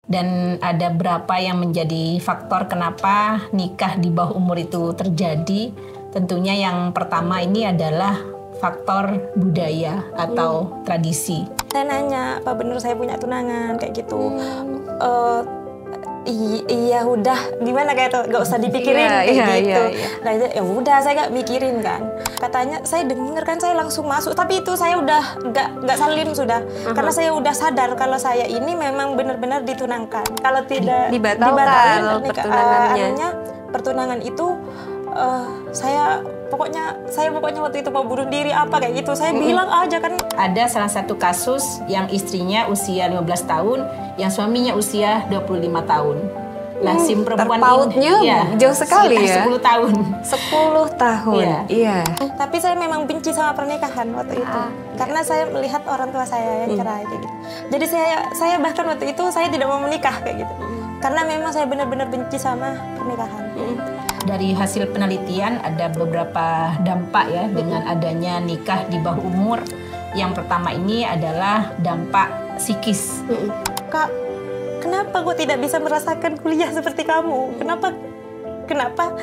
Dan ada berapa yang menjadi faktor kenapa nikah di bawah umur itu terjadi. Tentunya yang pertama ini adalah faktor budaya atau tradisi. Saya nanya, apa benar saya punya tunangan kayak gitu? Iya udah, gimana kayak itu, gak usah dipikirin kayak gitu. Nah ya udah, saya gak mikirin kan. Katanya saya dengar kan, saya langsung masuk. Tapi itu saya udah gak salim sudah, karena saya udah sadar kalau saya ini memang benar-benar ditunangkan. Kalau tidak dibatalin pertunangan itu, saya pokoknya waktu itu mau bunuh diri apa kayak gitu. Saya bilang aja kan. Ada salah satu kasus yang istrinya usia 15 tahun, yang suaminya usia 25 tahun. Nah, si perempuan terpautnya ini jauh sekali ya. 10 tahun. 10 tahun. Iya. Tapi saya memang benci sama pernikahan waktu itu. Karena saya melihat orang tua saya yang cerai kayak gitu. Jadi saya bahkan waktu itu saya tidak mau menikah kayak gitu. Karena memang saya benar-benar benci sama pernikahan. Dari hasil penelitian ada beberapa dampak ya dengan adanya nikah di bawah umur. Yang pertama ini adalah dampak psikis. Kak, kenapa kok tidak bisa merasakan kuliah seperti kamu? Kenapa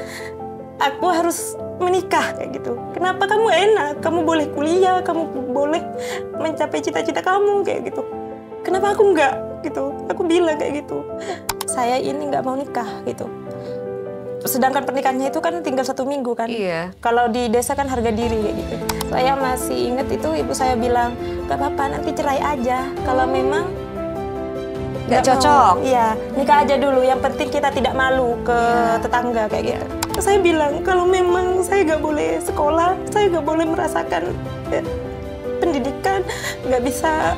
aku harus menikah kayak gitu? Kenapa kamu enak? Kamu boleh kuliah, kamu boleh mencapai cita-cita kamu kayak gitu. Kenapa aku enggak gitu? Aku bilang kayak gitu. Saya ini nggak mau nikah gitu. Sedangkan pernikahannya itu kan tinggal 1 minggu kan. Iya. Kalau di desa kan harga diri kayak gitu. Saya masih ingat itu ibu saya bilang, gak apa-apa nanti cerai aja. Kalau memang nggak cocok. Iya, nikah aja dulu. Yang penting kita tidak malu ke tetangga kayak gitu. Saya bilang kalau memang saya nggak boleh sekolah, saya nggak boleh merasakan pendidikan, nggak bisa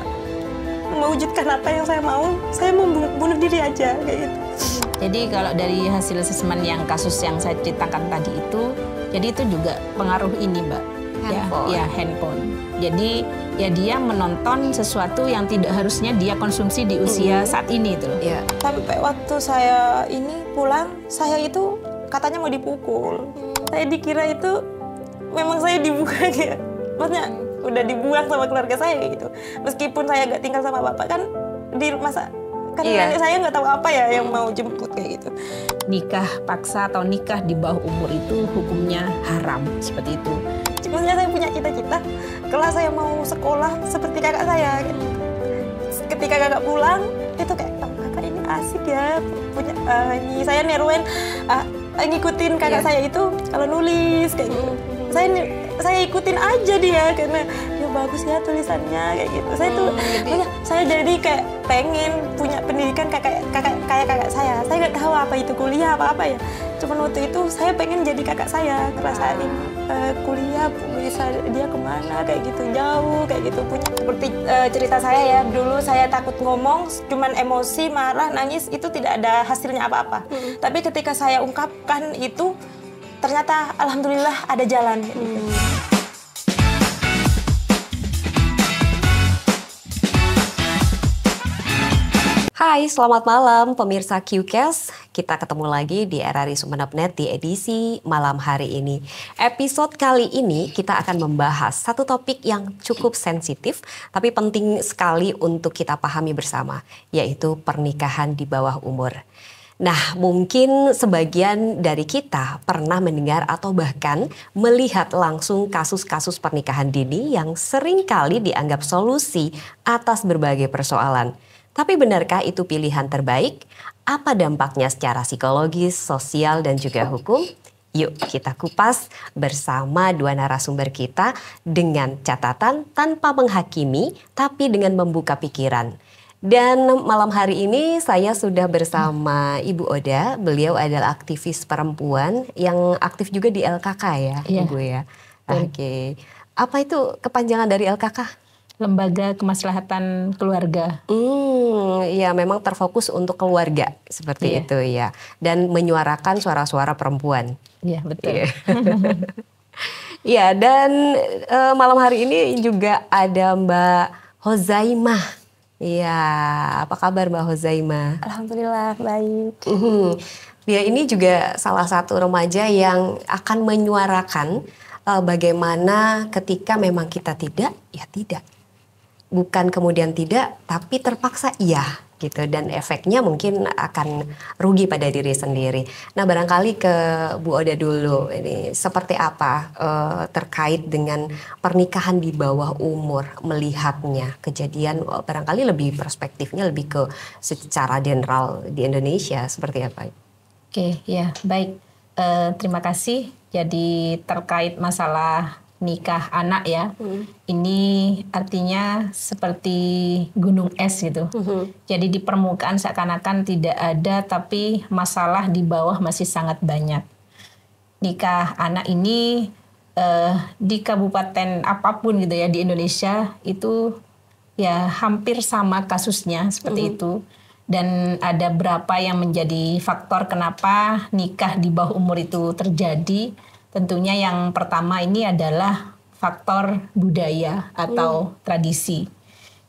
mewujudkan apa yang saya mau bunuh diri aja kayak gitu. Jadi kalau dari hasil asesmen yang kasus yang saya ceritakan tadi itu, jadi itu juga pengaruh ini Mbak. Handphone. Ya, handphone. Jadi ya dia menonton sesuatu yang tidak harusnya dia konsumsi di usia saat ini itu loh. Iya. Sampai waktu saya ini pulang, saya itu katanya mau dipukul. Saya dikira itu memang saya dibuang ya. Maksudnya udah dibuang sama keluarga saya kayak gitu. Meskipun saya nggak tinggal sama bapak kan di rumah kan nenek saya nggak tahu apa ya yang mau jemput kayak gitu. Nikah paksa atau nikah di bawah umur itu hukumnya haram seperti itu. Maksudnya saya punya cita-cita kalau saya mau sekolah seperti kakak saya gitu. Ketika kakak pulang itu kayak kakak ini asik ya punya ini saya neruen ngikutin kakak saya itu kalau nulis kayak gitu. Saya ikutin aja dia karena dia bagus ya tulisannya kayak gitu. Saya tuh saya jadi kayak pengen punya pendidikan kayak kakak saya. Saya nggak tahu apa itu kuliah apa ya. Cuman waktu itu saya pengen jadi kakak saya, ngerasain kuliah bisa dia kemana kayak gitu jauh kayak gitu. Seperti cerita saya ya dulu saya takut ngomong, cuman emosi, marah, nangis itu tidak ada hasilnya apa-apa. Tapi ketika saya ungkapkan itu ternyata alhamdulillah ada jalan. Gitu. Hai, selamat malam pemirsa QCast. Kita ketemu lagi di RRI Sumeneb.net di edisi malam hari ini. Episode kali ini kita akan membahas satu topik yang cukup sensitif tapi penting sekali untuk kita pahami bersama, yaitu pernikahan di bawah umur. Nah, mungkin sebagian dari kita pernah mendengar atau bahkan melihat langsung kasus-kasus pernikahan dini yang seringkali dianggap solusi atas berbagai persoalan. Tapi benarkah itu pilihan terbaik? Apa dampaknya secara psikologis, sosial, dan juga hukum? Yuk kita kupas bersama dua narasumber kita dengan catatan tanpa menghakimi, tapi dengan membuka pikiran. Dan malam hari ini saya sudah bersama Ibu Oda. Beliau adalah aktivis perempuan yang aktif juga di LKK ya, Ibu ya. Oke. Apa itu kepanjangan dari LKK? Lembaga Kemaslahatan Keluarga. Ya memang terfokus untuk keluarga seperti itu ya. Dan menyuarakan suara-suara perempuan. Iya betul. Ya dan malam hari ini juga ada Mbak Hozaimah. Iya, apa kabar Mbak Hozaimah? Alhamdulillah baik. Dia ini juga salah satu remaja yang akan menyuarakan bagaimana ketika memang kita tidak, ya tidak. bukan kemudian tidak, tapi terpaksa iya gitu, dan efeknya mungkin akan rugi pada diri sendiri. Nah, barangkali ke Bu Oda dulu, ini seperti apa terkait dengan pernikahan di bawah umur, melihatnya kejadian, barangkali lebih perspektifnya lebih ke secara general di Indonesia seperti apa? Oke, ya baik. Terima kasih. Jadi terkait masalah nikah anak ya, ini artinya seperti gunung es gitu. Jadi di permukaan seakan-akan tidak ada, tapi masalah di bawah masih sangat banyak. Nikah anak ini di kabupaten apapun gitu ya di Indonesia itu ya hampir sama kasusnya seperti itu. Dan ada berapa yang menjadi faktor kenapa nikah di bawah umur itu terjadi. Tentunya yang pertama ini adalah faktor budaya atau tradisi.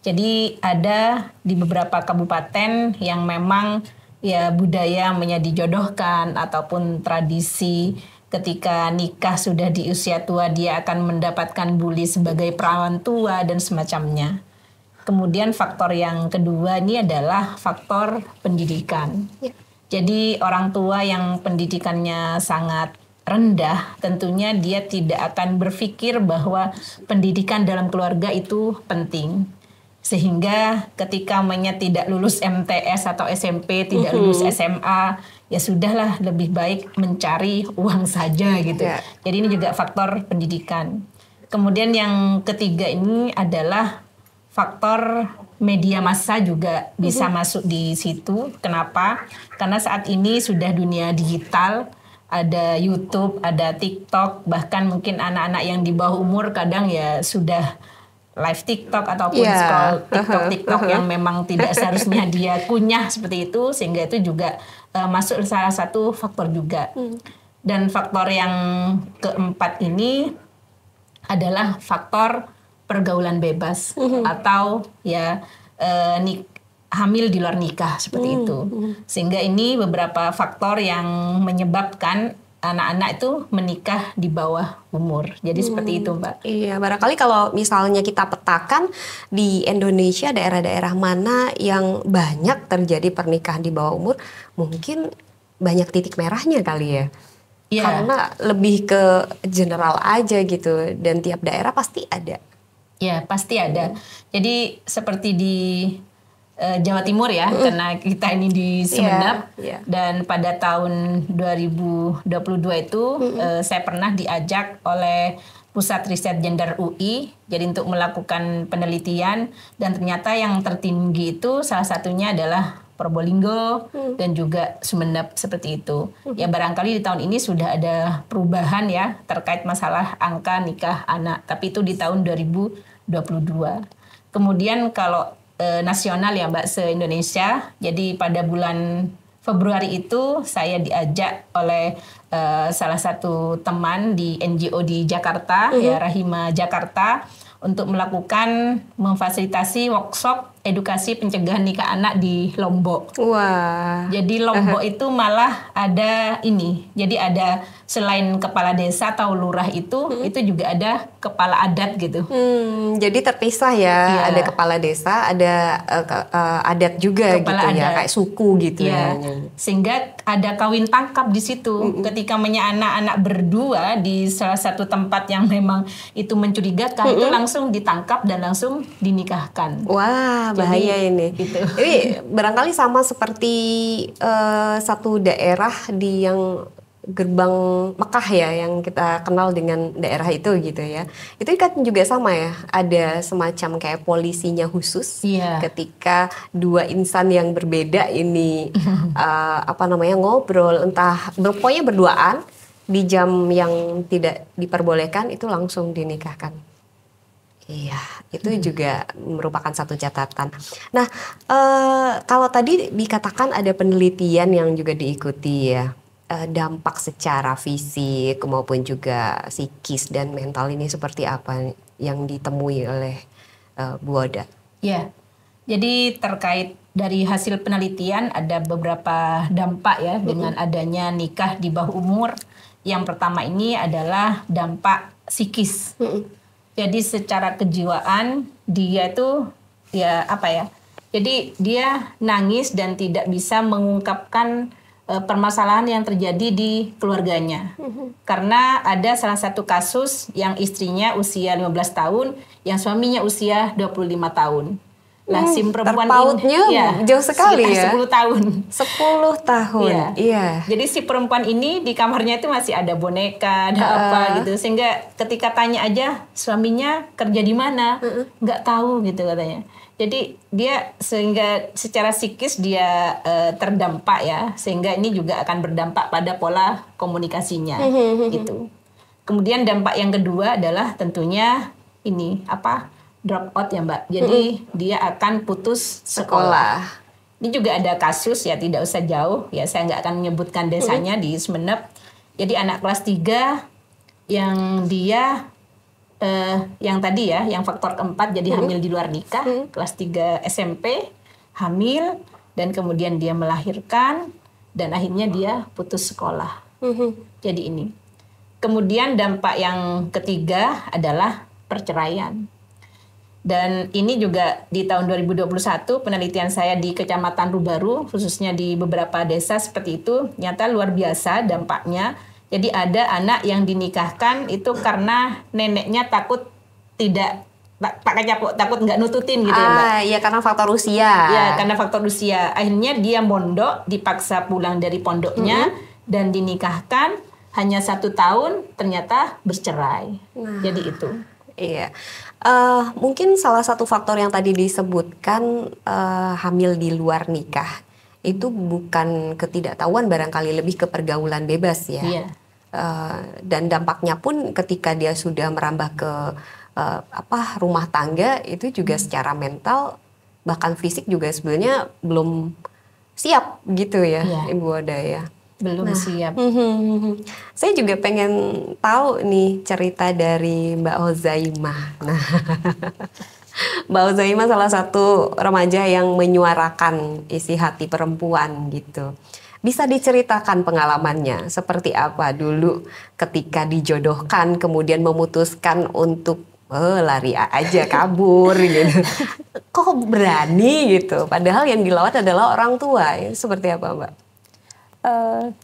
Jadi ada di beberapa kabupaten yang memang ya budaya dijodohkan ataupun tradisi ketika nikah sudah di usia tua dia akan mendapatkan buli sebagai perawan tua dan semacamnya. Kemudian faktor yang kedua ini adalah faktor pendidikan. Jadi orang tua yang pendidikannya sangat rendah, tentunya dia tidak akan berpikir bahwa pendidikan dalam keluarga itu penting. Sehingga ketika tidak lulus MTS atau SMP, tidak lulus SMA, ya sudahlah lebih baik mencari uang saja gitu. Jadi ini juga faktor pendidikan. Kemudian yang ketiga ini adalah faktor media massa juga bisa masuk di situ. Kenapa? Karena saat ini sudah dunia digital, ada YouTube, ada TikTok, bahkan mungkin anak-anak yang di bawah umur kadang ya sudah live TikTok ataupun scroll TikTok yang memang tidak seharusnya dia kunyah seperti itu, sehingga itu juga masuk salah satu faktor juga. Dan faktor yang keempat ini adalah faktor pergaulan bebas atau ya hamil di luar nikah seperti itu. Sehingga ini beberapa faktor yang menyebabkan anak-anak itu menikah di bawah umur. Jadi seperti itu, Mbak. Iya, barangkali kalau misalnya kita petakan di Indonesia daerah-daerah mana yang banyak terjadi pernikahan di bawah umur, mungkin banyak titik merahnya kali ya. Karena lebih ke general aja gitu, dan tiap daerah pasti ada. Ya, pasti ada. Jadi seperti di Jawa Timur ya, karena kita ini di Sumeneb, dan pada tahun 2022 itu saya pernah diajak oleh Pusat Riset Gender UI, jadi untuk melakukan penelitian, dan ternyata yang tertinggi itu salah satunya adalah Probolinggo dan juga Sumeneb seperti itu. Ya barangkali di tahun ini sudah ada perubahan ya terkait masalah angka nikah anak, tapi itu di tahun 2022. Kemudian kalau nasional ya Mbak, se-Indonesia. Jadi pada bulan Februari itu saya diajak oleh salah satu teman di NGO di Jakarta, ya Rahima Jakarta, untuk melakukan memfasilitasi workshop edukasi pencegahan nikah anak di Lombok. Wah. Jadi Lombok itu malah ada ini. Jadi ada selain kepala desa atau lurah itu juga ada kepala adat gitu. Jadi terpisah ya. Ada kepala desa, ada adat juga kepala gitu adat. Ya, kayak suku gitu ya. Sehingga ada kawin tangkap di situ. Ketika anak-anak berdua di salah satu tempat yang memang itu mencurigakan, itu langsung ditangkap dan langsung dinikahkan. Wah, bahaya. Jadi, ini. Gitu. Jadi barangkali sama seperti satu daerah di yang gerbang Mekah ya, yang kita kenal dengan daerah itu gitu ya. Itu kan juga sama ya, ada semacam kayak polisinya khusus ketika dua insan yang berbeda ini ngobrol, entah pokoknya berduaan di jam yang tidak diperbolehkan, itu langsung dinikahkan. Iya, itu juga merupakan satu catatan. Nah, kalau tadi dikatakan ada penelitian yang juga diikuti ya, dampak secara fisik maupun juga psikis dan mental ini seperti apa yang ditemui oleh Bu Oda? Ya, jadi terkait dari hasil penelitian ada beberapa dampak ya dengan adanya nikah di bawah umur. Yang pertama ini adalah dampak psikis. Jadi secara kejiwaan dia tuh ya apa ya? Jadi dia nangis dan tidak bisa mengungkapkan permasalahan yang terjadi di keluarganya. Karena ada salah satu kasus yang istrinya usia 15 tahun, yang suaminya usia 25 tahun. Nah, si perempuan terpautnya ini jauh sekali ya. 10 tahun. 10 tahun. Iya. Jadi si perempuan ini di kamarnya itu masih ada boneka, ada apa gitu. Sehingga ketika tanya aja suaminya kerja di mana, nggak tahu gitu katanya. Jadi dia sehingga secara psikis dia terdampak ya, sehingga ini juga akan berdampak pada pola komunikasinya gitu. Kemudian dampak yang kedua adalah tentunya ini drop out ya Mbak. Jadi dia akan putus sekolah. Ini juga ada kasus ya, tidak usah jauh ya, saya nggak akan menyebutkan desanya di Sumeneb. Jadi anak kelas 3 yang dia yang tadi ya, yang faktor keempat jadi hamil di luar nikah, kelas 3 SMP, hamil, dan kemudian dia melahirkan, dan akhirnya dia putus sekolah. Jadi ini. Kemudian dampak yang ketiga adalah perceraian. Dan ini juga di tahun 2021 penelitian saya di Kecamatan Rubaru, khususnya di beberapa desa seperti itu, nyata luar biasa dampaknya. Jadi ada anak yang dinikahkan itu karena neneknya takut takut nggak nututin gitu ya Mbak. Iya karena faktor usia. Ya karena faktor usia. Akhirnya dia mondok, dipaksa pulang dari pondoknya dan dinikahkan hanya 1 tahun ternyata bercerai. Jadi itu. Iya. Mungkin salah satu faktor yang tadi disebutkan hamil di luar nikah itu bukan ketidaktahuan, barangkali lebih ke pergaulan bebas ya. Iya. Dan dampaknya pun ketika dia sudah merambah ke rumah tangga itu juga secara mental bahkan fisik juga sebenarnya belum siap gitu ya, Ibu Oda ya. Belum siap. Saya juga pengen tahu nih cerita dari Mbak Hozaimah. Nah, Mbak Hozaimah salah satu remaja yang menyuarakan isi hati perempuan gitu. Bisa diceritakan pengalamannya seperti apa dulu ketika dijodohkan kemudian memutuskan untuk lari aja kabur gitu. Kok berani gitu? Padahal yang dilawat adalah orang tua. Seperti apa Mbak?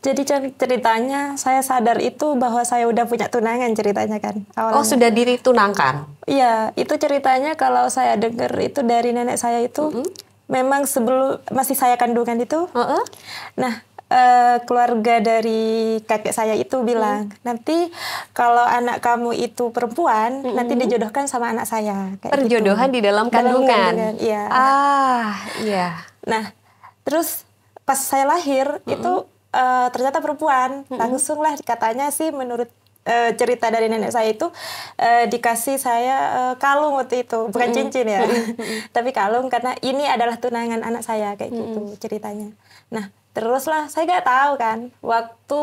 Jadi ceritanya saya sadar itu bahwa saya udah punya tunangan ceritanya kan. Awalnya. Oh sudah ditunangkan? Iya, itu ceritanya kalau saya dengar itu dari nenek saya itu memang sebelum masih saya kandungan itu. Nah, keluarga dari kakek saya itu bilang nanti kalau anak kamu itu perempuan nanti dijodohkan sama anak saya. Kayak perjodohan gitu. di dalam kandungan. Iya. Iya. Nah, terus pas saya lahir itu ternyata perempuan. Langsung lah katanya sih menurut cerita dari nenek saya itu dikasih saya kalung waktu itu, bukan cincin ya, tapi kalung karena ini adalah tunangan anak saya kayak gitu ceritanya. Nah teruslah saya nggak tahu kan waktu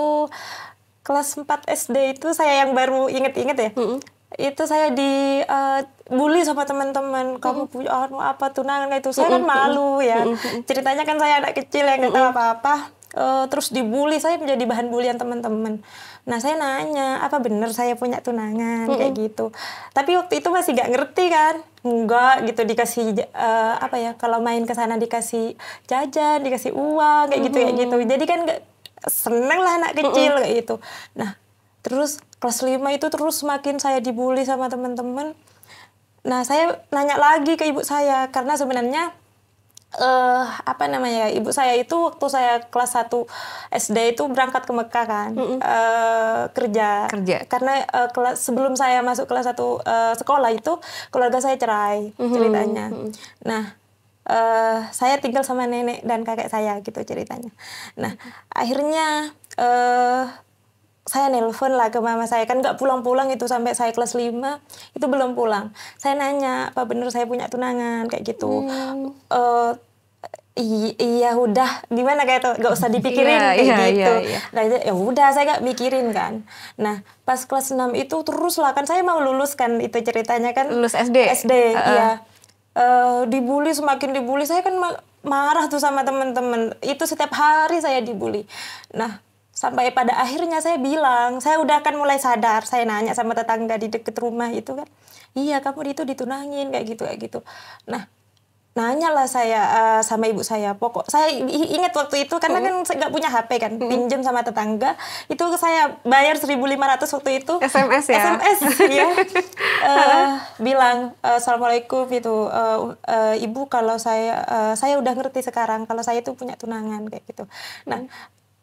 kelas 4 SD itu saya yang baru inget-inget ya. Itu saya dibully sama teman-teman, kamu punya apa tunangan itu, saya kan malu ya. Ceritanya kan saya anak kecil yang nggak tahu apa-apa, terus dibully, saya menjadi bahan bulian teman-teman. Nah saya nanya, apa benar saya punya tunangan kayak gitu. Tapi waktu itu masih nggak ngerti kan, enggak gitu dikasih kalau main ke sana dikasih jajan, dikasih uang kayak gitu. Jadi kan seneng lah anak kecil kayak gitu. Nah terus kelas 5 itu terus semakin saya dibully sama teman-teman. Nah, saya nanya lagi ke ibu saya karena sebenarnya ibu saya itu waktu saya kelas 1 SD itu berangkat ke Mekah kan. Kerja. Karena sebelum saya masuk kelas 1 sekolah itu keluarga saya cerai ceritanya. Nah, saya tinggal sama nenek dan kakek saya gitu ceritanya. Nah, akhirnya saya nelpon lah ke mama saya, kan nggak pulang-pulang itu sampai saya kelas 5 itu belum pulang. Saya nanya, apa bener saya punya tunangan kayak gitu. Iya udah gimana kayak itu nggak usah dipikirin kayak gitu. Nah ya udah saya nggak mikirin kan. Nah pas kelas 6 itu terus lah kan saya mau lulus kan itu ceritanya kan. Lulus SD? SD iya. Dibully semakin dibully saya kan marah tuh sama teman-teman. Itu setiap hari saya dibully. Nah Sampai pada akhirnya saya bilang, saya udah kan mulai sadar, saya nanya sama tetangga di deket rumah itu kan, iya kamu itu ditunangin kayak gitu. Nah, nanyalah saya sama ibu saya, pokok saya ingat waktu itu karena kan saya nggak punya HP kan, pinjam sama tetangga, itu saya bayar 1.500 waktu itu. SMS ya? SMS ya. Bilang, Assalamualaikum itu, ibu kalau saya udah ngerti sekarang kalau saya itu punya tunangan kayak gitu. Nah,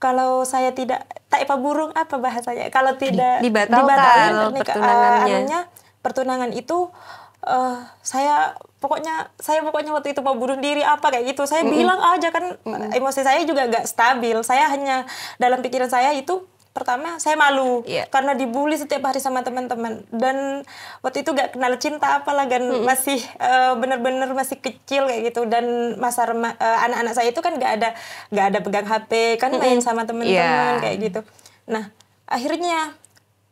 kalau saya tidak taipa burung apa bahasanya? Kalau tidak dibatalin pertunangan itu saya pokoknya waktu itu mau bunuh diri apa kayak gitu. Saya bilang aja kan emosi saya juga gak stabil. Saya hanya dalam pikiran saya itu pertama saya malu karena dibully setiap hari sama teman-teman dan waktu itu gak kenal cinta apalah kan masih bener-bener masih kecil kayak gitu dan masa anak-anak saya itu kan gak ada pegang HP kan main sama teman-teman kayak gitu. Nah akhirnya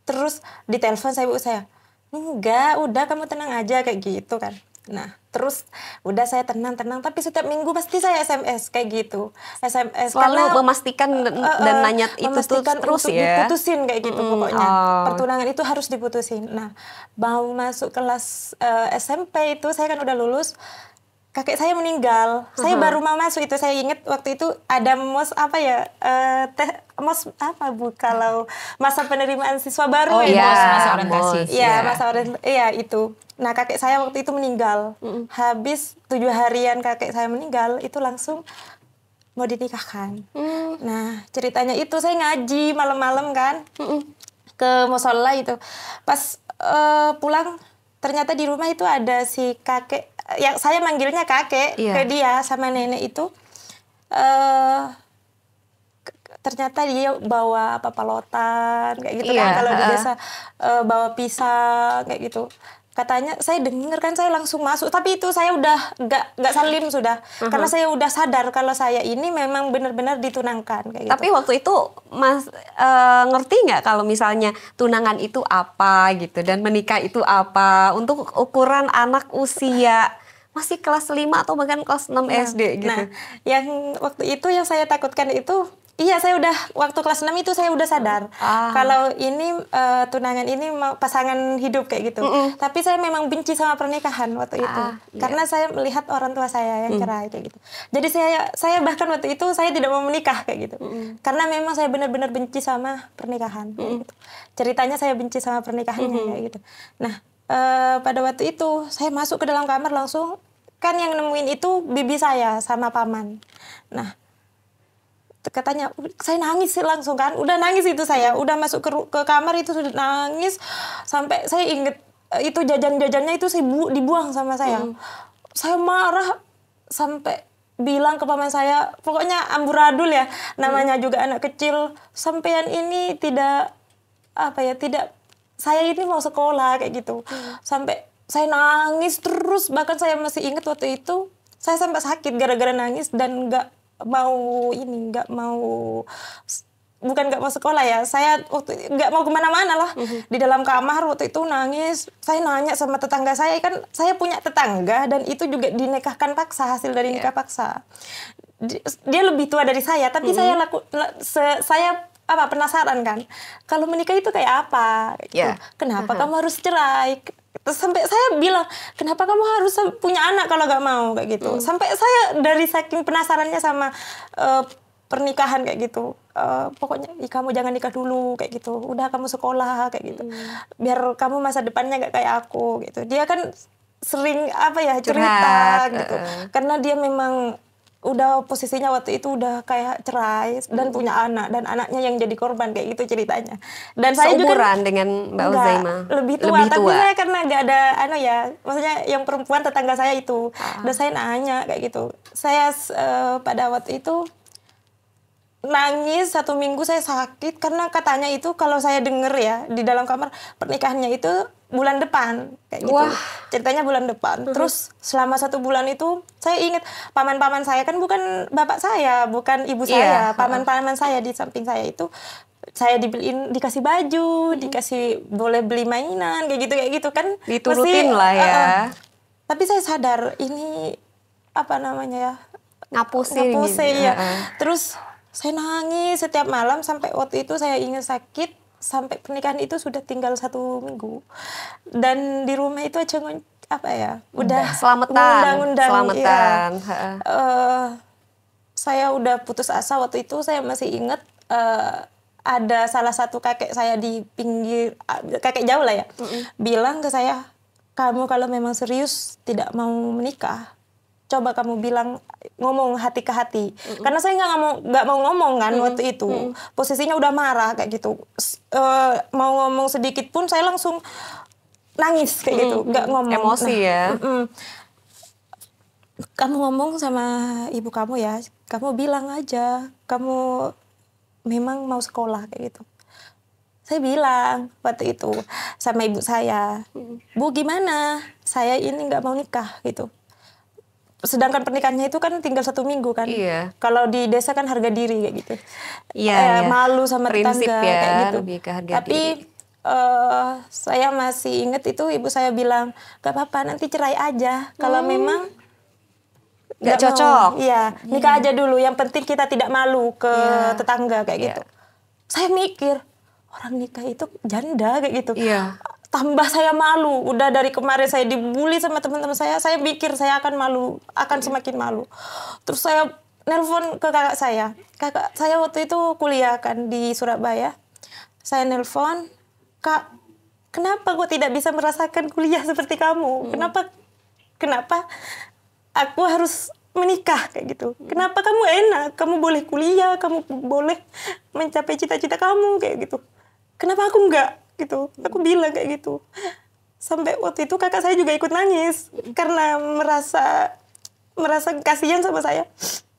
terus ditelepon saya ibu saya, enggak, udah kamu tenang aja kayak gitu kan. Nah, terus udah saya tenang, tapi setiap minggu pasti saya SMS kayak gitu. SMS selalu memastikan dan nanya itu terus ya. Diputusin kayak gitu pokoknya. Pertunangan itu harus diputusin. Nah, mau masuk kelas SMP itu saya kan udah lulus. Kakek saya meninggal. Saya baru mau masuk itu. Saya ingat waktu itu ada mos apa ya? Mos apa bu? Kalau masa penerimaan siswa baru masa orientasi. Iya, masa orientasi. Iya, itu. Nah, kakek saya waktu itu meninggal. Habis 7 harian kakek saya meninggal, itu langsung mau dinikahkan. Nah, ceritanya itu saya ngaji malam-malam kan. Ke musola itu. Pas pulang ternyata di rumah itu ada si kakek yang saya manggilnya kakek ke dia sama nenek itu ternyata dia bawa palotan kayak gitu kan kalau di desa bawa pisang kayak gitu. Katanya saya dengar kan saya langsung masuk tapi itu saya udah nggak salim sudah karena saya udah sadar kalau saya ini memang benar-benar ditunangkan kayak gitu. Tapi waktu itu Mas ngerti nggak kalau misalnya tunangan itu apa gitu dan menikah itu apa untuk ukuran anak usia masih kelas 5 atau bahkan kelas 6 SD gitu. Nah, yang waktu itu yang saya takutkan itu iya, saya udah waktu kelas 6 itu saya udah sadar kalau ini tunangan ini pasangan hidup kayak gitu. Tapi saya memang benci sama pernikahan waktu itu. Karena saya melihat orang tua saya yang cerai kayak gitu. Jadi saya bahkan waktu itu saya tidak mau menikah kayak gitu. Karena memang saya benar-benar benci sama pernikahan kayak gitu. Ceritanya saya benci sama pernikahannya kayak gitu. Nah, pada waktu itu saya masuk ke dalam kamar langsung kan yang nemuin itu bibi saya sama paman. Nah, katanya saya nangis sih langsung kan, udah nangis itu saya udah masuk ke kamar itu sudah nangis sampai saya inget itu jajan-jajannya itu saya dibuang sama saya. Saya marah sampai bilang ke paman saya, pokoknya amburadul ya namanya juga anak kecil, sampean ini tidak saya ini mau sekolah kayak gitu. Sampai saya nangis terus, bahkan saya masih ingat waktu itu saya sampai sakit gara-gara nangis dan bukan nggak mau sekolah ya, saya waktu nggak mau kemana-mana lah. Di dalam kamar waktu itu nangis. Saya nanya sama tetangga saya, kan saya punya tetangga dan itu juga dinikahkan paksa, hasil dari nikah paksa. Dia lebih tua dari saya, tapi saya penasaran kan, kalau menikah itu kayak apa gitu. Kenapa kamu harus cerai? Sampai saya bilang, kenapa kamu harus punya anak kalau gak mau kayak gitu. Sampai saya dari saking penasarannya sama pernikahan kayak gitu, pokoknya kamu jangan nikah dulu kayak gitu, udah kamu sekolah kayak gitu, biar kamu masa depannya gak kayak aku gitu. Dia kan sering cerita gitu, karena dia memang udah posisinya waktu itu udah kayak cerai dan punya anak, dan anaknya yang jadi korban kayak gitu ceritanya. Dan saya juga dengan Mbak Uzaima lebih tua, tapi saya karena nggak ada maksudnya yang perempuan tetangga saya itu. Dan saya nanya kayak gitu. Saya pada waktu itu nangis 1 minggu, saya sakit karena katanya itu kalau saya denger ya di dalam kamar, pernikahannya itu bulan depan kayak gitu. Ceritanya bulan depan. Terus selama 1 bulan itu saya ingat paman-paman saya kan bukan bapak saya, bukan ibu saya, paman-paman saya di samping saya itu saya dikasih baju, dikasih boleh beli mainan kayak gitu kan. Diturutin lah ya. Tapi saya sadar ini ngapusin gitu. ya. Terus Saya nangis setiap malam sampai waktu itu saya ingat sakit sampai pernikahan itu sudah tinggal 1 minggu. Dan di rumah itu aja apa ya? Udah selamatan. Iya. Saya udah putus asa waktu itu. Saya masih ingat ada salah satu kakek saya di pinggir, kakek jauh lah ya, bilang ke saya, kamu kalau memang serius tidak mau menikah, coba kamu bilang, ngomong hati ke hati. Karena saya nggak mau ngomong kan waktu itu. Posisinya udah marah kayak gitu. Mau ngomong sedikit pun saya langsung nangis kayak gitu, nggak ngomong. Emosi ya. Kamu ngomong sama ibu kamu ya, kamu bilang aja, kamu memang mau sekolah kayak gitu. Saya bilang waktu itu sama ibu saya, Bu gimana? Saya ini nggak mau nikah gitu. Sedangkan pernikahannya itu kan tinggal 1 minggu kan. Iya. Kalau di desa kan harga diri kayak gitu. Iya. Malu sama prinsip tetangga ya, kayak gitu. lebih ke harga Tapi diri. Saya masih ingat itu ibu saya bilang, gak apa-apa nanti cerai aja. Kalau memang nggak cocok. Iya, nikah aja dulu. Yang penting kita tidak malu ke tetangga kayak gitu. Saya mikir, orang nikah itu janda kayak gitu. Iya. Tambah saya malu. Udah dari kemarin saya dibully sama teman-teman saya pikir saya akan malu, akan semakin malu. Terus saya nelpon ke kakak saya. Kakak saya waktu itu kuliah kan di Surabaya. Saya nelpon, Kak, kenapa gue tidak bisa merasakan kuliah seperti kamu? Kenapa aku harus menikah kayak gitu? Kenapa kamu enak? Kamu boleh kuliah, kamu boleh mencapai cita-cita kamu kayak gitu. Kenapa aku enggak? Gitu. Aku bilang kayak gitu. Sampai waktu itu kakak saya juga ikut nangis karena merasa kasihan sama saya.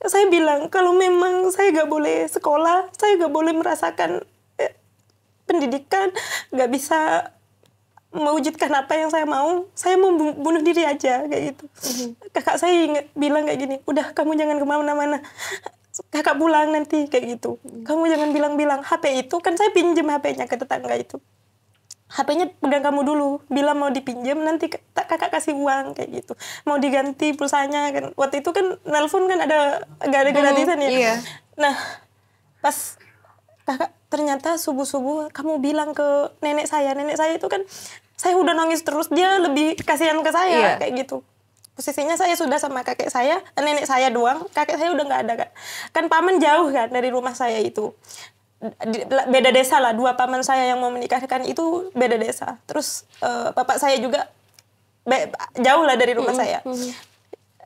Saya bilang kalau memang saya nggak boleh sekolah, saya nggak boleh merasakan pendidikan, nggak bisa mewujudkan apa yang saya mau bunuh diri aja kayak gitu. Kakak saya bilang kayak gini, udah kamu jangan kemana-mana. Kakak pulang nanti kayak gitu. Kamu jangan bilang-bilang. HP itu kan saya pinjam HP-nya ke tetangga itu. HP-nya pegang kamu dulu, bilang mau dipinjam nanti kakak kasih uang kayak gitu. Mau diganti pulsanya kan. Waktu itu kan nelpon kan nggak ada gratisan ya. Iya. Nah, pas kakak ternyata subuh-subuh kamu bilang ke nenek saya itu kan saya udah nangis terus, dia lebih kasihan ke saya kayak gitu. Posisinya saya sudah sama kakek saya, nenek saya doang, kakek saya udah nggak ada kan. Kan paman jauh kan dari rumah saya itu. Beda desa lah, 2 paman saya yang mau menikahkan itu beda desa. Terus bapak saya juga jauh lah dari rumah saya.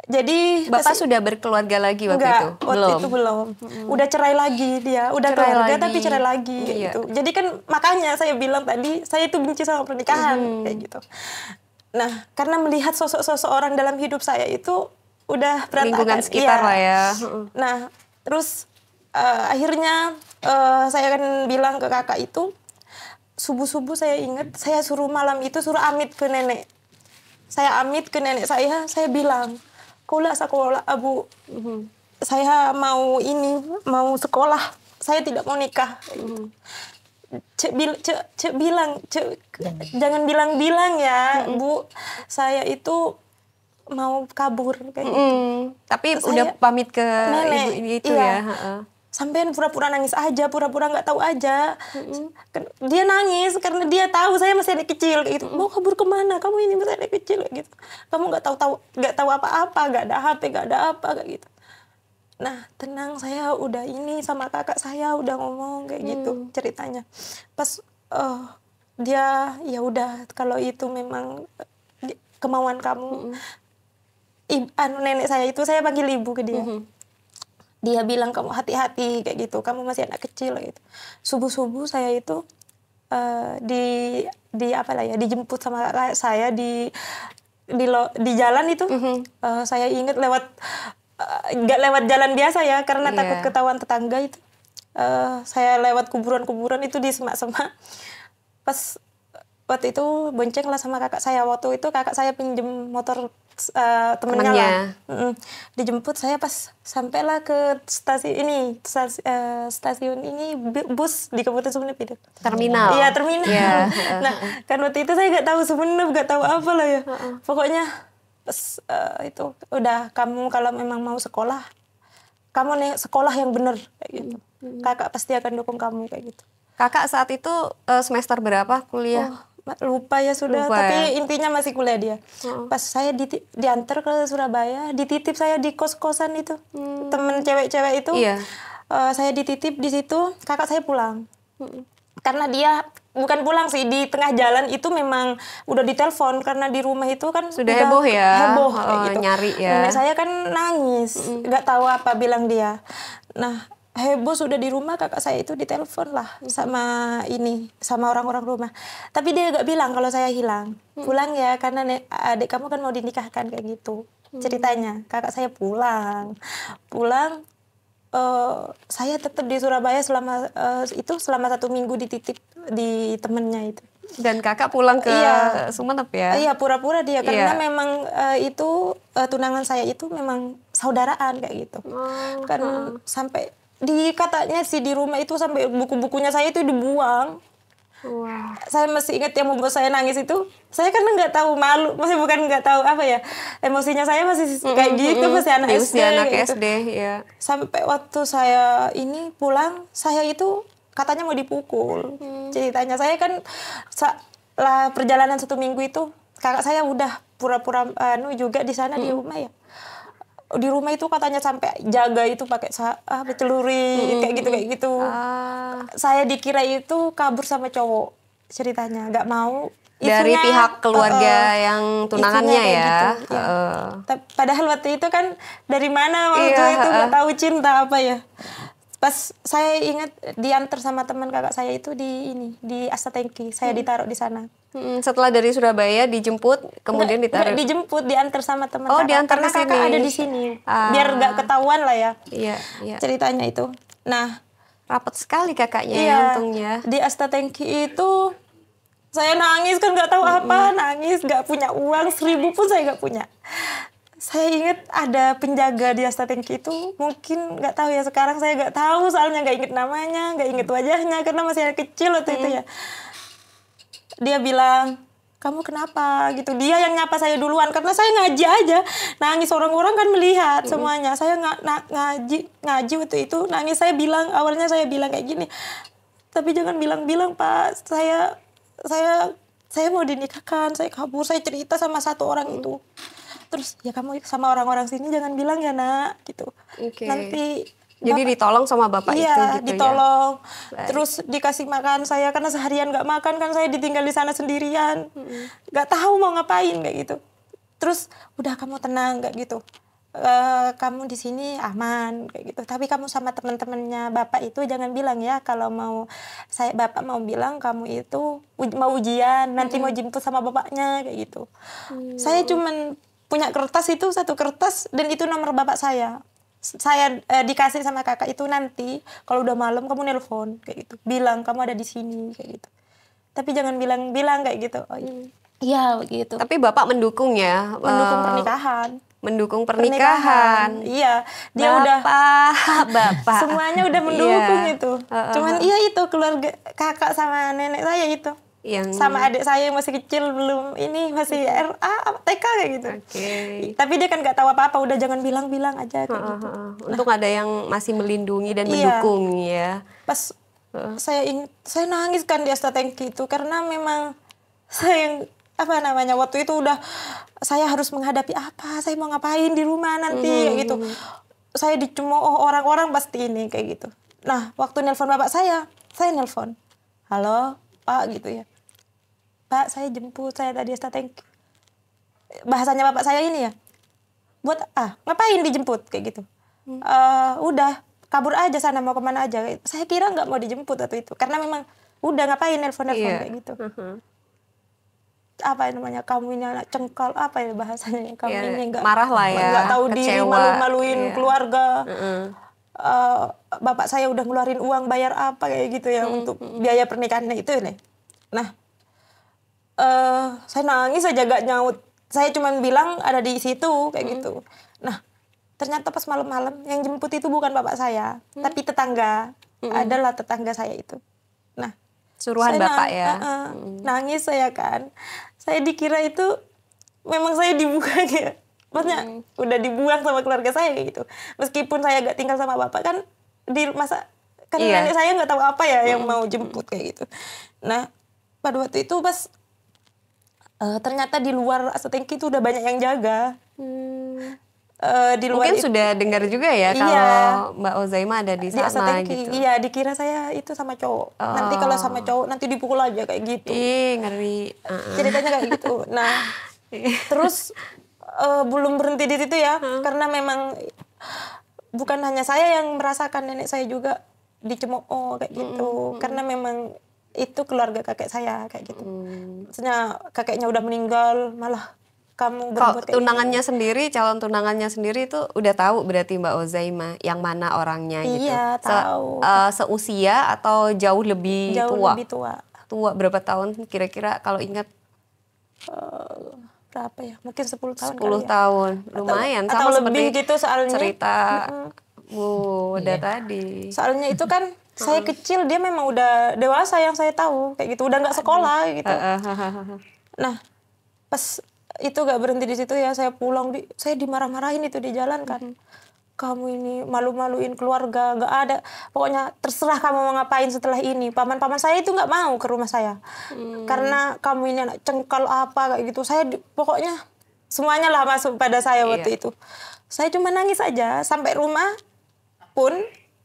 Jadi Bapak sudah berkeluarga lagi waktu itu? Waktu itu belum. Udah cerai lagi dia, udah keluarga tapi cerai lagi gitu. Jadi kan makanya saya bilang tadi saya itu benci sama pernikahan kayak gitu. Nah, karena melihat sosok-sosok orang dalam hidup saya itu udah berantakan. Lingkungan sekitar lah ya. Nah, terus akhirnya saya kan bilang ke kakak itu, subuh-subuh saya ingat, saya suruh malam itu suruh amit ke nenek. Saya amit ke nenek saya bilang, kaulah sekolah, Abu. Saya mau sekolah, saya tidak mau nikah. Jangan bilang-bilang ya, Bu. Saya itu mau kabur kayak gitu. Tapi udah pamit ke nenek, ibu itu iya. ya. Sampean pura-pura nangis aja, pura-pura nggak tahu aja. Dia nangis karena dia tahu saya masih anak kecil gitu. Mau kabur kemana? Kamu ini masih anak kecil gitu. Kamu nggak tahu apa-apa, nggak ada HP, nggak ada apa kayak gitu. Nah, tenang, saya udah ini sama kakak saya udah ngomong kayak gitu ceritanya. Pas dia ya udah kalau itu memang kemauan kamu. Nenek saya itu saya panggil ibu ke dia. Dia bilang kamu hati-hati kayak gitu, kamu masih anak kecil gitu. Subuh-subuh saya itu dijemput sama kakak saya di jalan itu. Saya ingat nggak lewat jalan biasa ya karena takut ketahuan tetangga itu. Saya lewat kuburan-kuburan itu di semak-semak. Pas waktu itu bonceng lah sama kakak saya. Waktu itu kakak saya pinjem motor temennya lah. Dijemput saya pas sampailah ke stasiun ini bus di Kabupaten Sumeneb itu. Terminal. Iya, terminal. Yeah. Nah, kan waktu itu saya nggak tahu Sumeneb, nggak tahu apa lah ya. Pokoknya pas itu udah, kamu kalau memang mau sekolah kamu nih sekolah yang bener kayak gitu. Kakak pasti akan dukung kamu kayak gitu. Kakak saat itu semester berapa kuliah? Lupa ya sudah, Lupa tapi ya? intinya masih kuliah dia. Pas saya diantar ke Surabaya, dititip saya di kos-kosan itu. Temen cewek-cewek itu. Iya. Saya dititip di situ, kakak saya pulang. Karena dia bukan pulang sih, di tengah jalan itu memang udah ditelepon karena di rumah itu kan Sudah udah heboh ya? heboh kayak gitu. Nyari ya. Nenek saya kan nangis, nggak tahu apa bilang dia. Nah, heboh sudah di rumah, kakak saya itu ditelepon lah sama orang-orang rumah. Tapi dia nggak bilang kalau saya hilang. Pulang ya, karena adik kamu kan mau dinikahkan kayak gitu. Ceritanya, kakak saya pulang. Saya tetap di Surabaya selama 1 minggu dititip di temennya itu. Dan kakak pulang ke Iya. Sumeneb ya? Iya, pura-pura dia karena Iya. memang tunangan saya itu memang saudaraan kayak gitu. Kan sampai katanya sih di rumah itu sampai buku-bukunya saya itu dibuang. Wah. Saya masih ingat yang membuat saya nangis itu. Saya kan nggak tahu, malu, masih bukan nggak tahu apa ya. Emosinya saya masih kayak gitu, masih anak Di SD. usia anak kayak gitu. SD ya. Sampai waktu saya pulang, saya itu katanya mau dipukul. Ceritanya saya kan setelah perjalanan 1 minggu itu, kakak saya udah pura-pura juga di sana di rumah ya. Di rumah itu katanya sampai jaga itu pakai celurit kayak gitu. Saya dikira itu kabur sama cowok, ceritanya nggak mau. Dari pihak keluarga yang tunangannya kayak ya. gitu, ya. Padahal waktu itu kan dari mana waktu itu nggak tahu cinta apa ya. Pas saya ingat diantar sama teman kakak saya itu di Asta Tengki, saya ditaruh di sana. Setelah dari Surabaya dijemput, kemudian ditaruh. Nggak dijemput, diantar sama teman Oh, kakak. diantar Karena ke sini. kakak ada di sini, biar nggak ketahuan lah ya. Iya, iya. Ceritanya itu. Nah, Rapat sekali kakaknya ya iya, untungnya. di Asta Tengki itu saya nangis kan nggak tahu apa, nangis nggak punya uang 1.000 pun saya nggak punya. Saya ingat ada penjaga di Asta Tengki itu, mungkin nggak tahu ya, sekarang saya nggak tahu soalnya nggak inget namanya, nggak inget wajahnya karena masih anak kecil waktu itu ya. Dia bilang, kamu kenapa gitu. Dia yang nyapa saya duluan karena saya ngaji aja, nangis, orang-orang kan melihat semuanya. Saya ngaji waktu itu nangis. Awalnya saya bilang kayak gini, tapi jangan bilang-bilang Pak, saya mau dinikahkan, saya kabur, saya cerita sama satu orang itu. Terus ya kamu sama orang-orang sini jangan bilang ya nak gitu. Oke. Nanti Jadi ditolong sama bapak itu iya, gitu ditolong. ya. Terus dikasih makan saya karena seharian nggak makan kan, saya ditinggal di sana sendirian. Nggak tahu mau ngapain kayak gitu. Terus udah kamu tenang kayak gitu. Kamu di sini aman kayak gitu. Tapi kamu sama teman-temannya bapak itu jangan bilang ya kalau bapak mau bilang kamu itu mau ujian, nanti mau jemput sama bapaknya kayak gitu. Saya cuman punya kertas itu, 1 kertas, dan itu nomor bapak saya. Saya dikasih sama kakak itu, nanti kalau udah malam kamu nelpon kayak gitu, bilang kamu ada di sini kayak gitu, tapi jangan bilang kayak gitu. Oh iya begitu. Tapi bapak mendukung ya? Mendukung pernikahan. Mendukung pernikahan. Iya, dia udah bapak semuanya udah mendukung Iya. itu. Cuman iya itu keluarga kakak sama nenek saya itu. Yang Sama adik saya yang masih kecil, masih RA, TK kayak gitu. Oke. Tapi dia kan nggak tahu apa-apa, udah jangan bilang-bilang aja kayak gitu. Untuk ada yang masih melindungi dan Iya. mendukung ya. Pas saya nangis kan di Asta Tengki itu karena memang saya waktu itu udah saya harus menghadapi apa, saya mau ngapain di rumah nanti kayak gitu. Saya dicemooh orang-orang pasti ini kayak gitu. Nah, waktu nelpon bapak saya nelpon, halo Pak gitu ya. Pak, saya jemput, saya tadi Asta Tengki. Bahasanya bapak saya ini ya, buat ngapain dijemput kayak gitu. Udah kabur aja sana, mau kemana aja. Saya kira nggak mau dijemput waktu itu karena memang udah ngapain nelpon Iya. kayak gitu. Apa namanya, kamu ini anak cengkal, apa ya bahasanya, kamu Ya, ini nggak marah lah ya, nggak tahu diri, kecewa. malu-maluin Iya. keluarga. Bapak saya udah ngeluarin uang bayar apa kayak gitu ya untuk biaya pernikahannya itu nih. Nah, saya nangis aja gak nyaut. Saya cuma bilang ada di situ kayak gitu. Nah, ternyata pas malam-malam yang jemput itu bukan bapak saya, tapi tetangga. Adalah tetangga saya itu. Nah, Suruhan bapak ya. Nangis saya kan. Saya dikira itu memang saya dibuka kayak Maksudnya udah dibuang sama keluarga saya kayak gitu. Meskipun saya gak tinggal sama bapak kan di masa kan nenek saya nggak tahu apa ya yang mau jemput kayak gitu. Nah pada waktu itu pas ternyata di luar Astatengki itu udah banyak yang jaga. Di luar mungkin sudah dengar juga ya kalau Mbak Ozaima ada di sana gitu. Iya, dikira saya itu sama cowok. Nanti kalau sama cowok nanti dipukul aja kayak gitu. Ih, ngeri. Ceritanya kayak gitu. Nah, terus belum berhenti di situ ya, karena memang bukan hanya saya yang merasakan, nenek saya juga dicemooh kayak gitu. Karena memang itu keluarga kakek saya kayak gitu. Maksudnya kakeknya udah meninggal, malah kamu berbuat kayak tunangannya sendiri, calon tunangannya sendiri itu udah tahu berarti Mbak Ozaima yang mana orangnya gitu. Iya, tahu. Seusia atau jauh lebih tua? Jauh lebih tua. Tua berapa tahun kira-kira kalau ingat? Berapa ya? Mungkin 10 tahun 10 kali ya. tahun. Lumayan atau sama lebih seperti gitu soalnya. Cerita udah tadi. Soalnya itu kan saya kecil, dia memang udah dewasa yang saya tahu kayak gitu, udah nggak sekolah gitu. Nah, pas itu gak berhenti di situ ya, saya pulang saya dimarah-marahin itu di jalan kan. Kamu ini malu-maluin keluarga, gak ada. Pokoknya terserah kamu mau ngapain setelah ini. Paman-paman saya itu gak mau ke rumah saya. Karena kamu ini anak cengkal apa kayak gitu. Pokoknya semuanya lah masuk pada saya waktu itu. Saya cuma nangis aja. Sampai rumah pun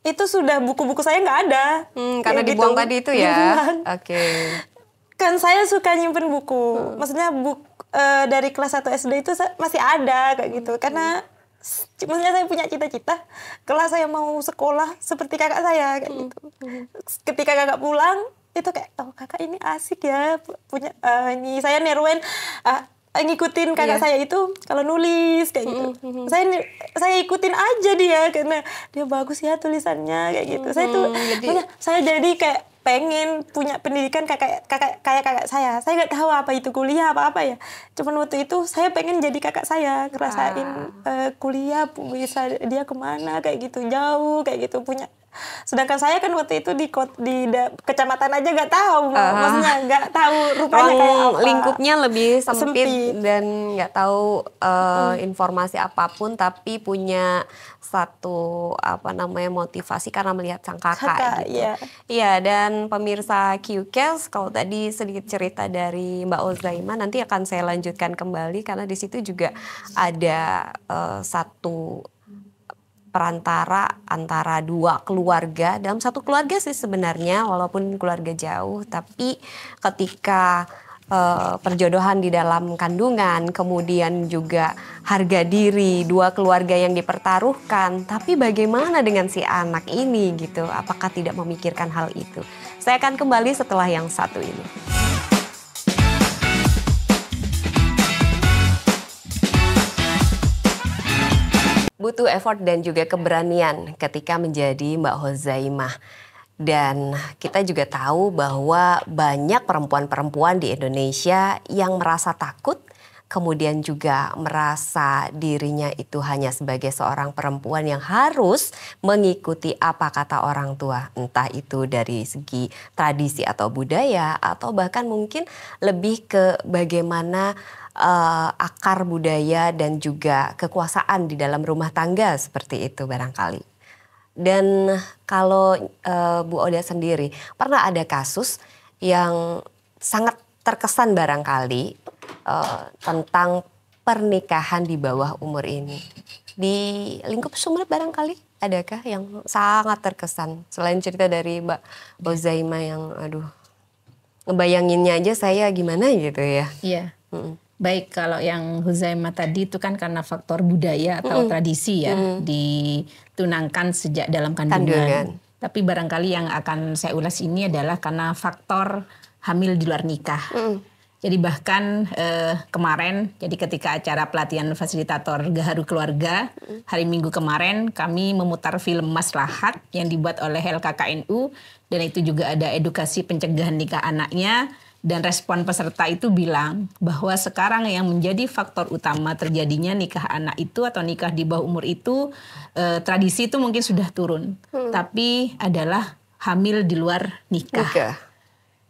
itu sudah buku-buku saya gak ada. Karena dibuang tadi itu ya? Oke. Kan saya suka nyimpen buku. Maksudnya dari kelas 1 SD itu masih ada kayak gitu. Karena maksudnya saya punya cita-cita kelas saya mau sekolah seperti kakak saya kayak gitu. Ketika kakak pulang itu kayak, oh kakak ini asik ya punya ini saya nerwen ngikutin kakak saya itu kalau nulis kayak gitu. Saya ikutin aja dia karena dia bagus ya tulisannya kayak gitu. Saya jadi kayak pengen punya pendidikan kayak kakak saya. Saya nggak tahu apa itu kuliah apa ya. Cuman waktu itu saya pengen jadi kakak saya, ngerasain kuliah bisa dia kemana kayak gitu, jauh kayak gitu punya. Sedangkan saya kan waktu itu di kecamatan aja nggak tahu, maksudnya nggak tahu rupanya kayak apa. Lingkupnya lebih sempit. Dan nggak tahu informasi apapun, tapi punya satu motivasi karena melihat sang kakak gitu. Iya, dan pemirsa QCast, kalau tadi sedikit cerita dari Mbak Ozaima, nanti akan saya lanjutkan kembali karena di situ juga ada satu perantara antara dua keluarga. Dalam satu keluarga sih sebenarnya, walaupun keluarga jauh, tapi ketika perjodohan di dalam kandungan, kemudian juga harga diri dua keluarga yang dipertaruhkan, tapi bagaimana dengan si anak ini gitu? Apakah tidak memikirkan hal itu? Saya akan kembali setelah yang satu ini. Butuh effort dan juga keberanian ketika menjadi Mbak Ozaima. Dan kita juga tahu bahwa banyak perempuan-perempuan di Indonesia yang merasa takut, kemudian juga merasa dirinya itu hanya sebagai seorang perempuan yang harus mengikuti apa kata orang tua. Entah itu dari segi tradisi atau budaya, atau bahkan mungkin lebih ke bagaimana akar budaya dan juga kekuasaan di dalam rumah tangga seperti itu barangkali. Dan kalau Bu Oda sendiri pernah ada kasus yang sangat terkesan barangkali tentang pernikahan di bawah umur ini. Di lingkup Sumeneb barangkali adakah yang sangat terkesan? Selain cerita dari Mbak Ozaima yang ngebayanginnya aja saya gimana gitu ya. Iya. Baik, kalau yang Huzaima tadi itu kan karena faktor budaya atau tradisi ya, ditunangkan sejak dalam kandungan. Tapi barangkali yang akan saya ulas ini adalah karena faktor hamil di luar nikah. Jadi bahkan kemarin, jadi ketika acara pelatihan fasilitator Gaharu Keluarga, hari Minggu kemarin kami memutar film Maslahat yang dibuat oleh LKKNU, dan itu juga ada edukasi pencegahan nikah anaknya. Dan respon peserta itu bilang bahwa sekarang yang menjadi faktor utama terjadinya nikah anak itu atau nikah di bawah umur itu, tradisi itu mungkin sudah turun. Tapi adalah hamil di luar nikah.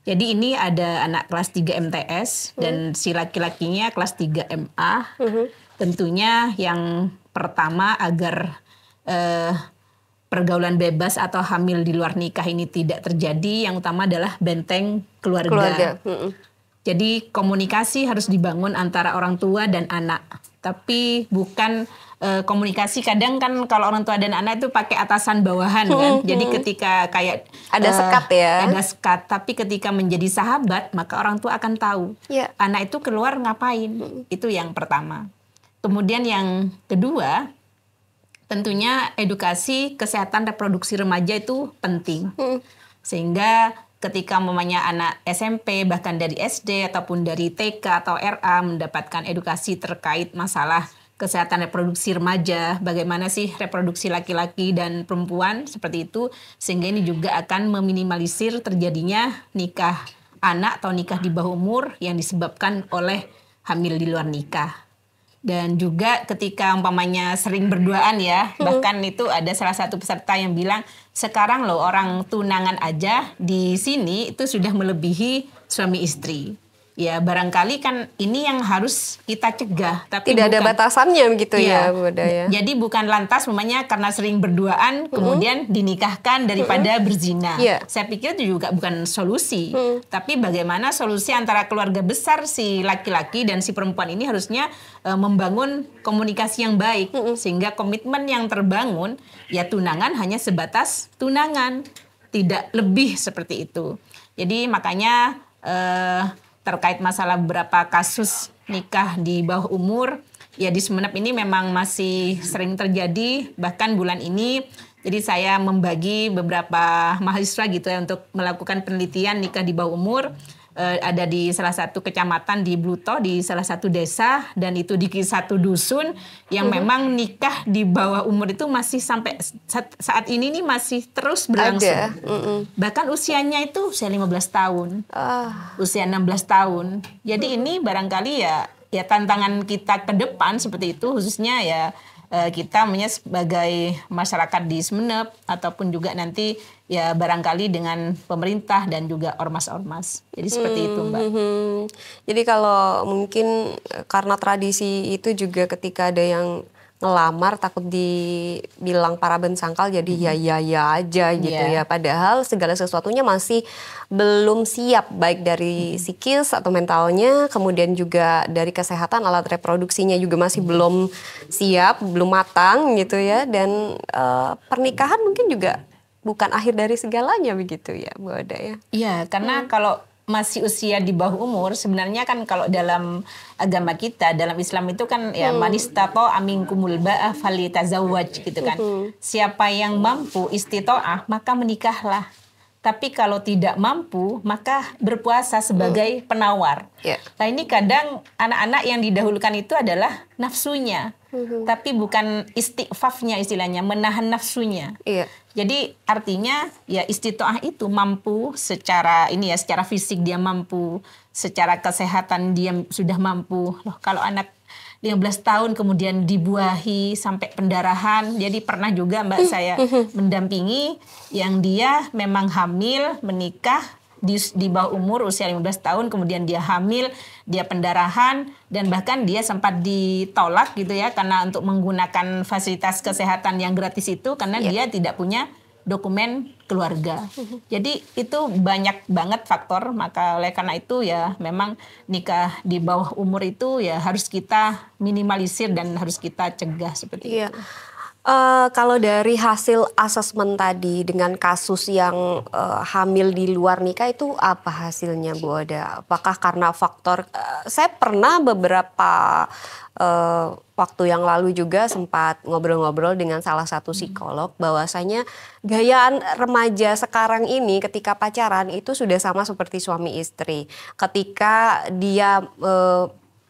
Jadi ini ada anak kelas 3 MTS dan si laki-lakinya kelas 3 MA. tentunya yang pertama agar pergaulan bebas atau hamil di luar nikah ini tidak terjadi, yang utama adalah benteng keluarga. Jadi komunikasi harus dibangun antara orang tua dan anak. Tapi bukan komunikasi, kadang kan kalau orang tua dan anak itu pakai atasan bawahan kan. Jadi ketika kayak ada sekat ya. Ada sekat, tapi ketika menjadi sahabat maka orang tua akan tahu anak itu keluar ngapain. Itu yang pertama. Kemudian yang kedua, tentunya edukasi kesehatan reproduksi remaja itu penting. Sehingga ketika mamanya anak SMP, bahkan dari SD ataupun dari TK atau RA mendapatkan edukasi terkait masalah kesehatan reproduksi remaja, bagaimana sih reproduksi laki-laki dan perempuan seperti itu, sehingga ini juga akan meminimalisir terjadinya nikah anak atau nikah di bawah umur yang disebabkan oleh hamil di luar nikah. Dan juga ketika umpamanya sering berduaan ya, bahkan itu ada salah satu peserta yang bilang, sekarang loh orang tunangan aja di sini itu sudah melebihi suami istri. Ya barangkali kan ini yang harus kita cegah. Tapi tidak ada batasannya begitu ya Bu Oda ya. Jadi bukan lantas namanya karena sering berduaan kemudian dinikahkan daripada berzina. Saya pikir itu juga bukan solusi. Tapi bagaimana solusi antara keluarga besar si laki-laki dan si perempuan ini harusnya membangun komunikasi yang baik. Sehingga komitmen yang terbangun ya tunangan hanya sebatas tunangan. Tidak lebih seperti itu. Jadi makanya terkait masalah beberapa kasus nikah di bawah umur, ya di Sumeneb ini memang masih sering terjadi. Bahkan bulan ini, jadi saya membagi beberapa mahasiswa gitu ya untuk melakukan penelitian nikah di bawah umur. Ada di salah satu kecamatan di Bluto, di salah satu desa, dan itu di satu dusun yang memang nikah di bawah umur itu masih sampai saat ini nih masih terus berlangsung. Bahkan usianya itu usia 15 tahun, usia 16 tahun. Jadi ini barangkali ya tantangan kita ke depan seperti itu, khususnya ya kita sebagai masyarakat di Sumeneb ataupun juga nanti ya barangkali dengan pemerintah dan juga ormas-ormas. Jadi seperti itu Mbak. Jadi kalau mungkin karena tradisi itu juga ketika ada yang ngelamar takut dibilang paraben sangkal jadi ya aja gitu ya. Padahal segala sesuatunya masih belum siap baik dari psikis atau mentalnya, kemudian juga dari kesehatan alat reproduksinya juga masih belum siap, belum matang gitu ya. Dan pernikahan mungkin juga bukan akhir dari segalanya begitu ya Bu Oda ya. Iya, karena kalau masih usia di bawah umur, sebenarnya kan kalau dalam agama kita, dalam Islam itu kan ya manistato aminkumul ba'ah falitazawwaj gitu kan. Siapa yang mampu istitoah maka menikahlah. Tapi kalau tidak mampu maka berpuasa sebagai penawar. Nah ini kadang anak-anak yang didahulukan itu adalah nafsunya. Tapi bukan istighfafnya istilahnya, menahan nafsunya. Jadi artinya ya istitoah itu mampu secara secara fisik dia mampu, secara kesehatan dia sudah mampu. Loh kalau anak 15 tahun kemudian dibuahi sampai pendarahan. Jadi pernah juga Mbak saya mendampingi yang dia memang hamil, menikah di bawah umur usia 15 tahun, kemudian dia hamil, dia pendarahan, dan bahkan dia sempat ditolak gitu ya karena untuk menggunakan fasilitas kesehatan yang gratis itu karena dia tidak punya dokumen keluarga. Jadi itu banyak banget faktor, maka oleh karena itu ya memang nikah di bawah umur itu ya harus kita minimalisir dan harus kita cegah seperti itu. Kalau dari hasil asesmen tadi dengan kasus yang hamil di luar nikah itu apa hasilnya Bu Oda? Apakah karena faktor, saya pernah beberapa waktu yang lalu juga sempat ngobrol-ngobrol dengan salah satu psikolog bahwasanya gayaan remaja sekarang ini ketika pacaran itu sudah sama seperti suami istri. Ketika dia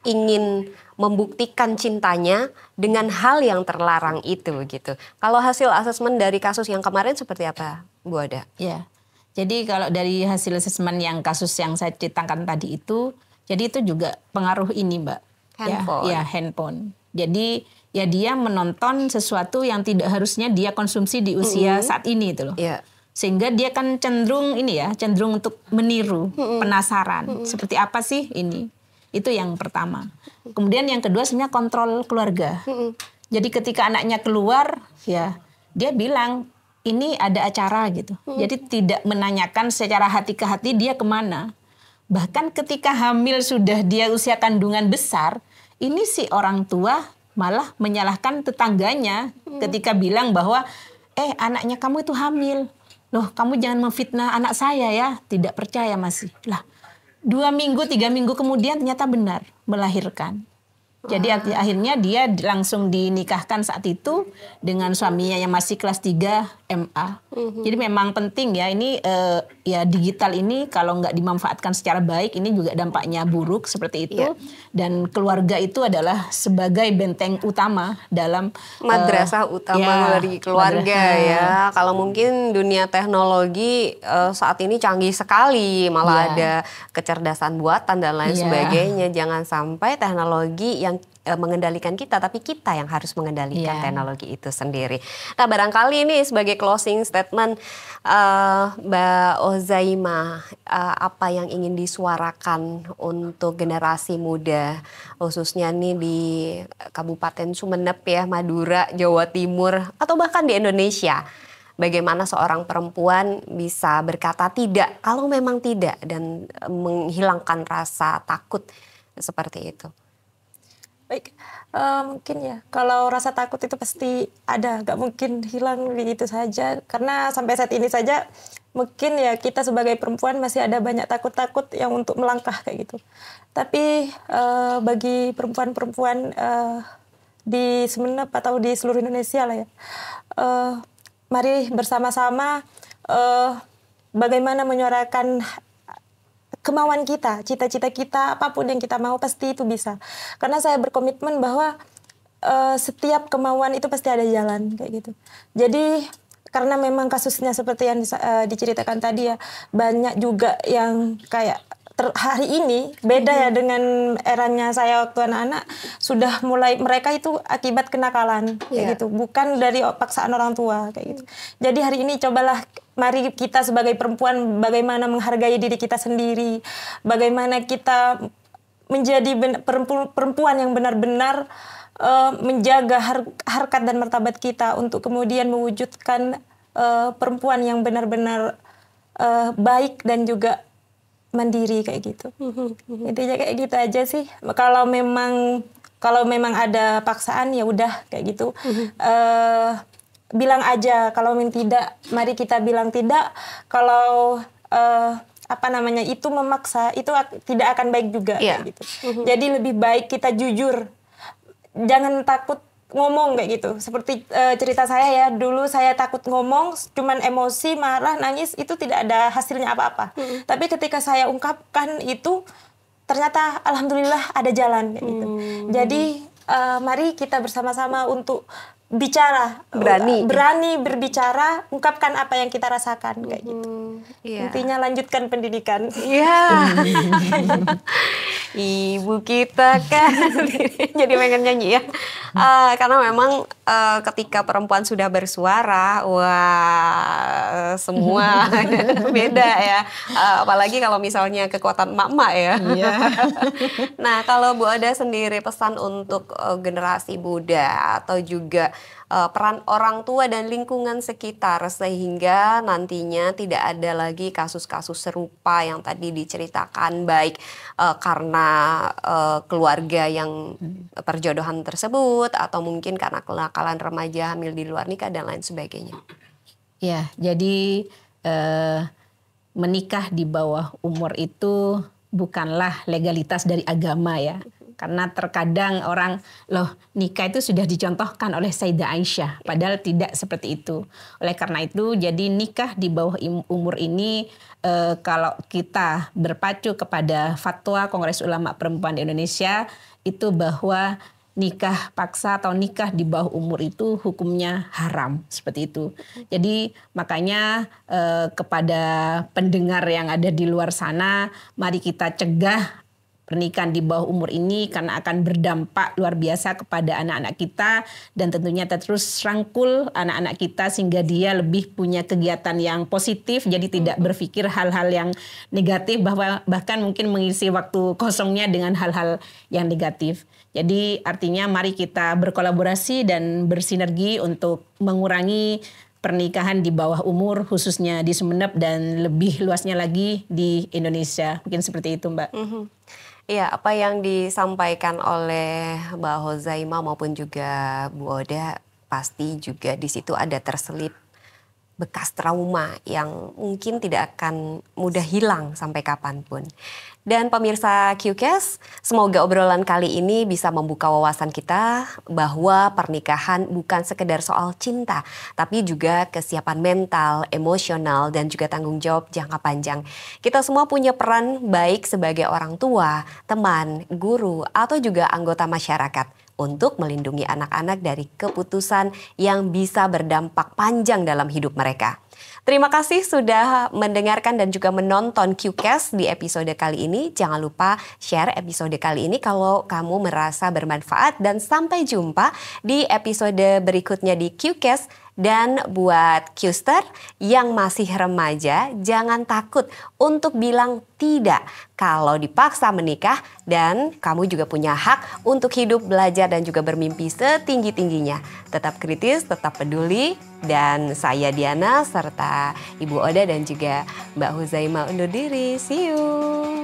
ingin membuktikan cintanya dengan hal yang terlarang itu gitu. Kalau hasil asesmen dari kasus yang kemarin seperti apa Bu Oda? Ya, jadi kalau dari hasil asesmen yang kasus yang saya ceritakan tadi itu, jadi itu juga pengaruh ini Mbak. Handphone. Ya handphone. Jadi ya dia menonton sesuatu yang tidak harusnya dia konsumsi di usia saat ini itu loh. Sehingga dia kan cenderung cenderung untuk meniru, penasaran. Seperti apa sih ini? Itu yang pertama. Kemudian yang kedua sebenarnya kontrol keluarga. Jadi ketika anaknya keluar, ya dia bilang ini ada acara gitu. Jadi tidak menanyakan secara hati ke hati dia kemana. Bahkan ketika hamil sudah dia usia kandungan besar, ini si orang tua malah menyalahkan tetangganya ketika bilang bahwa anaknya kamu itu hamil. Loh, kamu jangan memfitnah anak saya ya. Tidak percaya masih. Lah, 2 minggu, 3 minggu kemudian ternyata benar melahirkan. Jadi akhirnya dia langsung dinikahkan saat itu dengan suaminya yang masih kelas 3 MA. Jadi memang penting ya ini ya digital ini kalau nggak dimanfaatkan secara baik ini juga dampaknya buruk seperti itu. Dan keluarga itu adalah sebagai benteng utama dalam madrasah utama dari keluarga ya. Kalau mungkin dunia teknologi saat ini canggih sekali, malah ada kecerdasan buatan dan lain sebagainya. Jangan sampai teknologi yang mengendalikan kita, tapi kita yang harus mengendalikan teknologi itu sendiri. Nah, barangkali ini sebagai closing statement Mbak Ozaima, apa yang ingin disuarakan untuk generasi muda, khususnya nih di Kabupaten Sumeneb ya, Madura, Jawa Timur, atau bahkan di Indonesia. Bagaimana seorang perempuan bisa berkata tidak kalau memang tidak dan menghilangkan rasa takut seperti itu. Baik, mungkin ya kalau rasa takut itu pasti ada, gak mungkin hilang begitu saja. Karena sampai saat ini saja mungkin ya kita sebagai perempuan masih ada banyak takut-takut yang untuk melangkah kayak gitu. Tapi bagi perempuan-perempuan di Sumeneb atau di seluruh Indonesia lah ya, mari bersama-sama bagaimana menyuarakan kemauan kita, cita-cita kita, apapun yang kita mau pasti itu bisa. Karena saya berkomitmen bahwa setiap kemauan itu pasti ada jalan kayak gitu. Jadi karena memang kasusnya seperti yang diceritakan tadi ya, banyak juga yang kayak hari ini beda ya dengan eranya saya waktu anak-anak, sudah mulai mereka itu akibat kenakalan kayak gitu, bukan dari paksaan orang tua kayak gitu. Jadi hari ini cobalah mari kita sebagai perempuan bagaimana menghargai diri kita sendiri, bagaimana kita menjadi perempuan yang benar-benar menjaga harkat dan martabat kita untuk kemudian mewujudkan perempuan yang benar-benar baik dan juga mandiri kayak gitu. Intinya kayak gitu aja sih. Kalau memang ada paksaan ya udah kayak gitu. Bilang aja, kalau memang tidak, mari kita bilang tidak. Kalau itu memaksa, itu tidak akan baik juga kayak gitu. Jadi lebih baik kita jujur. Jangan takut ngomong kayak gitu. Seperti cerita saya ya, dulu saya takut ngomong, cuman emosi, marah, nangis, itu tidak ada hasilnya apa-apa. Tapi ketika saya ungkapkan itu, ternyata alhamdulillah ada jalan kayak gitu. Jadi mari kita bersama-sama untuk bicara, berani berbicara, ungkapkan apa yang kita rasakan kayak gitu. Intinya lanjutkan pendidikan. Ibu kita kan jadi pengen nyanyi ya. Karena memang ketika perempuan sudah bersuara, wah semua beda ya. Apalagi kalau misalnya kekuatan emak-emak ya. Nah, kalau Bu Oda sendiri pesan untuk generasi muda atau juga peran orang tua dan lingkungan sekitar sehingga nantinya tidak ada lagi kasus-kasus serupa yang tadi diceritakan, baik karena keluarga yang perjodohan tersebut atau mungkin karena kenakalan remaja hamil di luar nikah dan lain sebagainya. Ya, jadi menikah di bawah umur itu bukanlah legalitas dari agama ya. Karena terkadang orang, loh nikah itu sudah dicontohkan oleh Sayyidah Aisyah. Padahal tidak seperti itu. Oleh karena itu jadi nikah di bawah umur ini kalau kita berpacu kepada fatwa Kongres Ulama Perempuan di Indonesia itu bahwa nikah paksa atau nikah di bawah umur itu hukumnya haram seperti itu. Jadi makanya kepada pendengar yang ada di luar sana, mari kita cegah pernikahan di bawah umur ini karena akan berdampak luar biasa kepada anak-anak kita, dan tentunya terus rangkul anak-anak kita sehingga dia lebih punya kegiatan yang positif, jadi tidak berpikir hal-hal yang negatif, bahkan mungkin mengisi waktu kosongnya dengan hal-hal yang negatif. Jadi artinya mari kita berkolaborasi dan bersinergi untuk mengurangi pernikahan di bawah umur, khususnya di Sumeneb dan lebih luasnya lagi di Indonesia. Mungkin seperti itu, Mbak. Iya, apa yang disampaikan oleh Mbak Hozaima maupun juga Bu Oda, pasti juga di situ ada terselip bekas trauma yang mungkin tidak akan mudah hilang sampai kapanpun. Dan pemirsa QCast, semoga obrolan kali ini bisa membuka wawasan kita bahwa pernikahan bukan sekedar soal cinta, tapi juga kesiapan mental, emosional, dan juga tanggung jawab jangka panjang. Kita semua punya peran baik sebagai orang tua, teman, guru, atau juga anggota masyarakat untuk melindungi anak-anak dari keputusan yang bisa berdampak panjang dalam hidup mereka. Terima kasih sudah mendengarkan dan juga menonton QCast di episode kali ini. Jangan lupa share episode kali ini kalau kamu merasa bermanfaat, dan sampai jumpa di episode berikutnya di QCast. Dan buat Qster yang masih remaja, jangan takut untuk bilang tidak kalau dipaksa menikah, dan kamu juga punya hak untuk hidup, belajar, dan juga bermimpi setinggi-tingginya. Tetap kritis, tetap peduli, dan saya Diana serta Ibu Oda dan juga Mbak Hozaima undur diri. See you!